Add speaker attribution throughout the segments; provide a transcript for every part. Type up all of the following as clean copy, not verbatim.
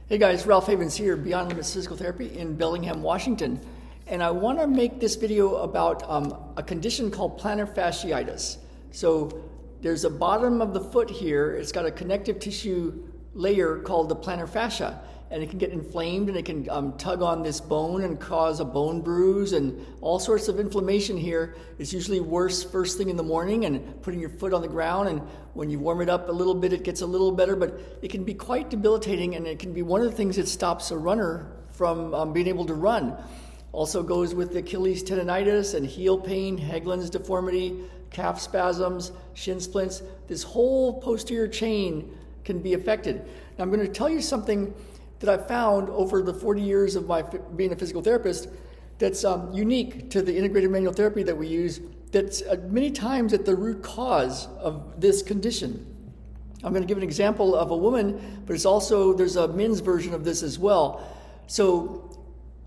Speaker 1: Hey guys, Ralph Havens here, Beyond Limits Physical Therapy in Bellingham, Washington. And I want to make this video about a condition called plantar fasciitis. So there's a bottom of the foot here, it's got a connective tissue layer called the plantar fascia. And it can get inflamed and it can tug on this bone and cause a bone bruise and all sorts of inflammation here. It's usually worse first thing in the morning and putting your foot on the ground, and when you warm it up a little bit it gets a little better, but it can be quite debilitating, and it can be one of the things that stops a runner from being able to run. Also goes with Achilles tendonitis and heel pain, Hageland's deformity, calf spasms, shin splints. This whole posterior chain can be affected. Now I'm going to tell you something that I found over the 40 years of my being a physical therapist that's unique to the integrative manual therapy that we use, that's many times at the root cause of this condition. I'm going to give an example of a woman, but there's a men's version of this as well. So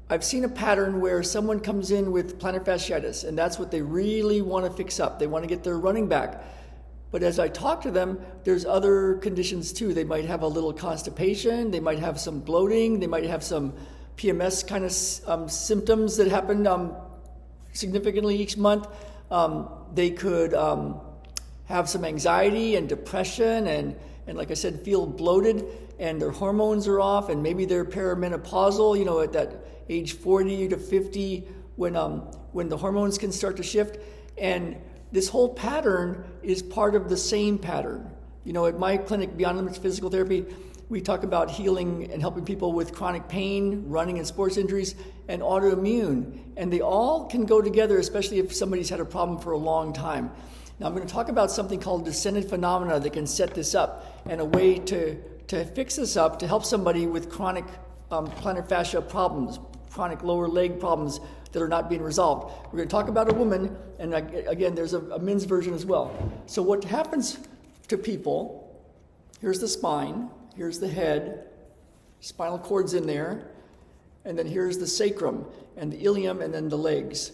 Speaker 1: I've seen a pattern where someone comes in with plantar fasciitis, and that's what they really want to fix up. They want to get their running back. But as I talk to them, there's other conditions too. They might have a little constipation, they might have some bloating, they might have some PMS kind of symptoms that happen significantly each month. They could have some anxiety and depression and like I said, feel bloated, and their hormones are off, and maybe they're perimenopausal, at that age 40 to 50 when the hormones can start to shift. And this whole pattern is part of the same pattern. At my clinic, Beyond Limits Physical Therapy, we talk about healing and helping people with chronic pain, running and sports injuries, and autoimmune. And they all can go together, especially if somebody's had a problem for a long time. Now I'm going to talk about something called descendant phenomena that can set this up, and a way to fix this up to help somebody with chronic plantar fascia problems, chronic lower leg problems that are not being resolved. We're going to talk about a woman, and again, there's a men's version as well. So what happens to people, here's the spine, here's the head, spinal cord's in there, and then here's the sacrum, and the ilium, and then the legs.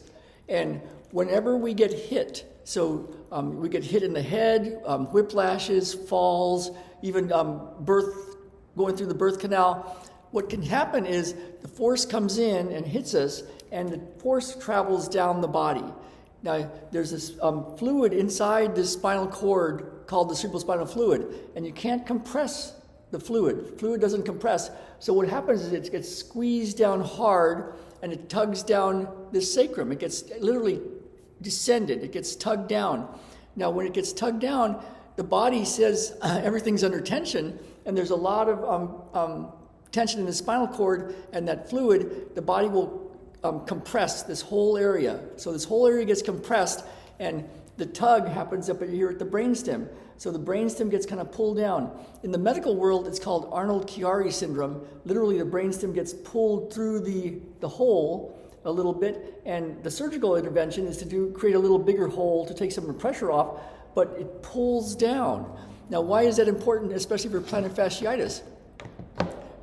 Speaker 1: And whenever we get hit, we get hit in the head, whiplashes, falls, even going through the birth canal, what can happen is the force comes in and hits us, and the force travels down the body. Now, there's this fluid inside this spinal cord called the cerebrospinal fluid, and you can't compress the fluid. The fluid doesn't compress. So what happens is it gets squeezed down hard, and it tugs down this sacrum. It gets literally descended. It gets tugged down. Now, when it gets tugged down, the body says everything's under tension, and there's a lot of tension in the spinal cord and that fluid. The body will compress this whole area. So this whole area gets compressed, and the tug happens up here at the brainstem. So the brainstem gets kind of pulled down. In the medical world, it's called Arnold-Chiari syndrome. Literally, the brainstem gets pulled through the hole a little bit, and the surgical intervention is to create a little bigger hole to take some of the pressure off, but it pulls down. Now, why is that important, especially for plantar fasciitis?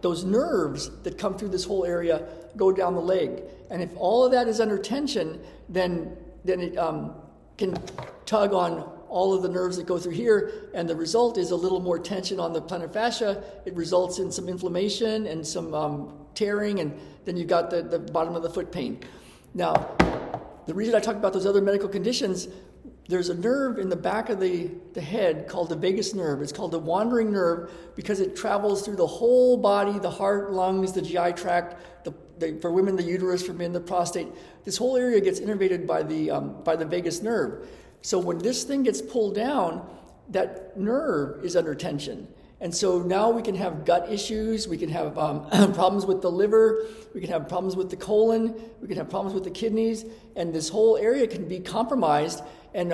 Speaker 1: Those nerves that come through this whole area go down the leg. And if all of that is under tension, then it can tug on all of the nerves that go through here, and the result is a little more tension on the plantar fascia. It results in some inflammation and some tearing, and then you've got the bottom of the foot pain. Now, the reason I talk about those other medical conditions, there's a nerve in the back of the head called the vagus nerve. It's called the wandering nerve because it travels through the whole body, the heart, lungs, the GI tract, for women, the uterus, for men, the prostate. This whole area gets innervated by the vagus nerve. So when this thing gets pulled down, that nerve is under tension. And so now we can have gut issues, we can have problems with the liver, we can have problems with the colon, we can have problems with the kidneys, and this whole area can be compromised, and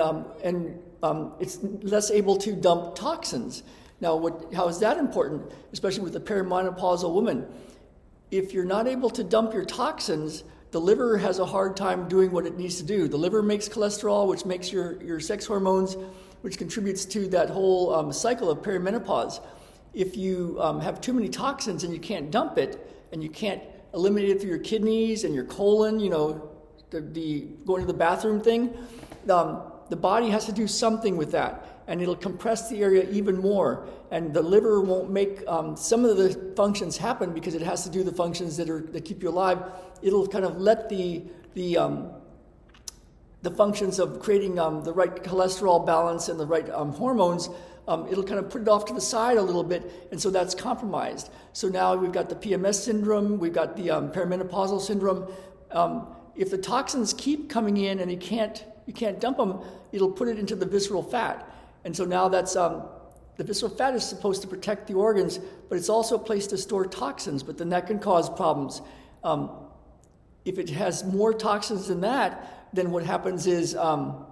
Speaker 1: it's less able to dump toxins. Now, how is that important, especially with the perimenopausal woman? If you're not able to dump your toxins, the liver has a hard time doing what it needs to do. The liver makes cholesterol, which makes your sex hormones, which contributes to that whole cycle of perimenopause. If you have too many toxins and you can't dump it, and you can't eliminate it through your kidneys and your colon, the going to the bathroom thing, the body has to do something with that. and it'll compress the area even more. And the liver won't make some of the functions happen because it has to do the functions that keep you alive. It'll kind of let the functions of creating the right cholesterol balance and the right hormones, it'll kind of put it off to the side a little bit, and so that's compromised. So now we've got the PMS syndrome, we've got the perimenopausal syndrome. If the toxins keep coming in and you can't dump them, it'll put it into the visceral fat. And so now that's the visceral fat is supposed to protect the organs, but it's also a place to store toxins, but then that can cause problems. If it has more toxins than that, then what happens is the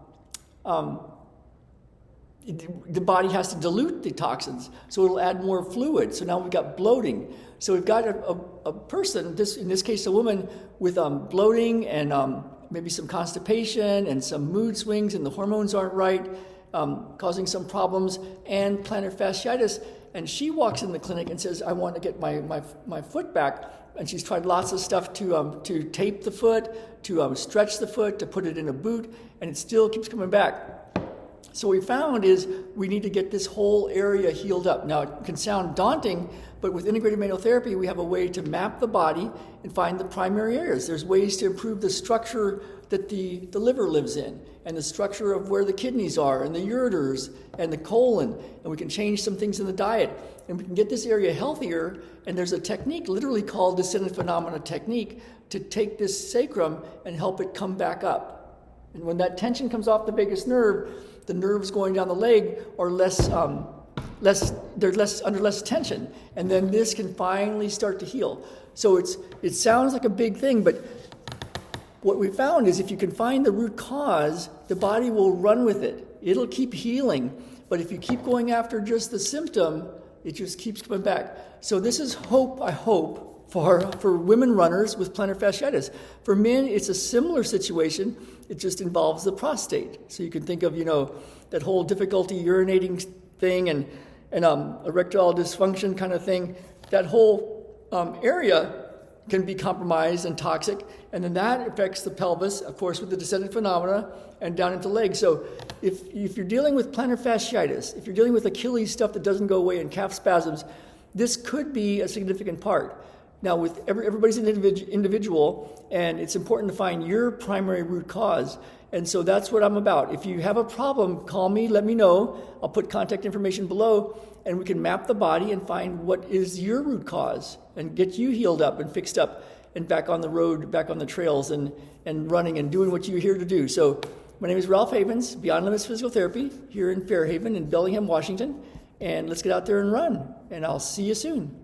Speaker 1: body has to dilute the toxins, so it'll add more fluid. So now we've got bloating. So we've got a person, in this case a woman, with bloating and maybe some constipation and some mood swings, and the hormones aren't right, causing some problems, and plantar fasciitis. And she walks in the clinic and says, I want to get my foot back. And she's tried lots of stuff to tape the foot, to stretch the foot, to put it in a boot, and it still keeps coming back. So what we found is we need to get this whole area healed up. Now, it can sound daunting, but with integrative immunotherapy, we have a way to map the body and find the primary areas. There's ways to improve the structure that the liver lives in, and the structure of where the kidneys are, and the ureters, and the colon, and we can change some things in the diet, and we can get this area healthier. And there's a technique literally called descendant phenomena technique to take this sacrum and help it come back up. And when that tension comes off the vagus nerve, the nerves going down the leg are under less tension, and then this can finally start to heal. So it sounds like a big thing, but what we found is if you can find the root cause, the body will run with it. It'll keep healing, but if you keep going after just the symptom, it just keeps coming back. So this is hope, I hope, for women runners with plantar fasciitis. For men, it's a similar situation. It just involves the prostate. So you can think of, that whole difficulty urinating thing and erectile dysfunction kind of thing. That whole area can be compromised and toxic, and then that affects the pelvis, of course, with the descendant phenomena, and down into legs. So if you're dealing with plantar fasciitis, if you're dealing with Achilles stuff that doesn't go away and calf spasms, this could be a significant part. Now, with everybody's an individual, and it's important to find your primary root cause. And so that's what I'm about. If you have a problem, call me, let me know. I'll put contact information below, and we can map the body and find what is your root cause and get you healed up and fixed up and back on the road, back on the trails and running and doing what you're here to do. So my name is Ralph Havens, Beyond Limits Physical Therapy, here in Fairhaven in Bellingham, Washington. And let's get out there and run. And I'll see you soon.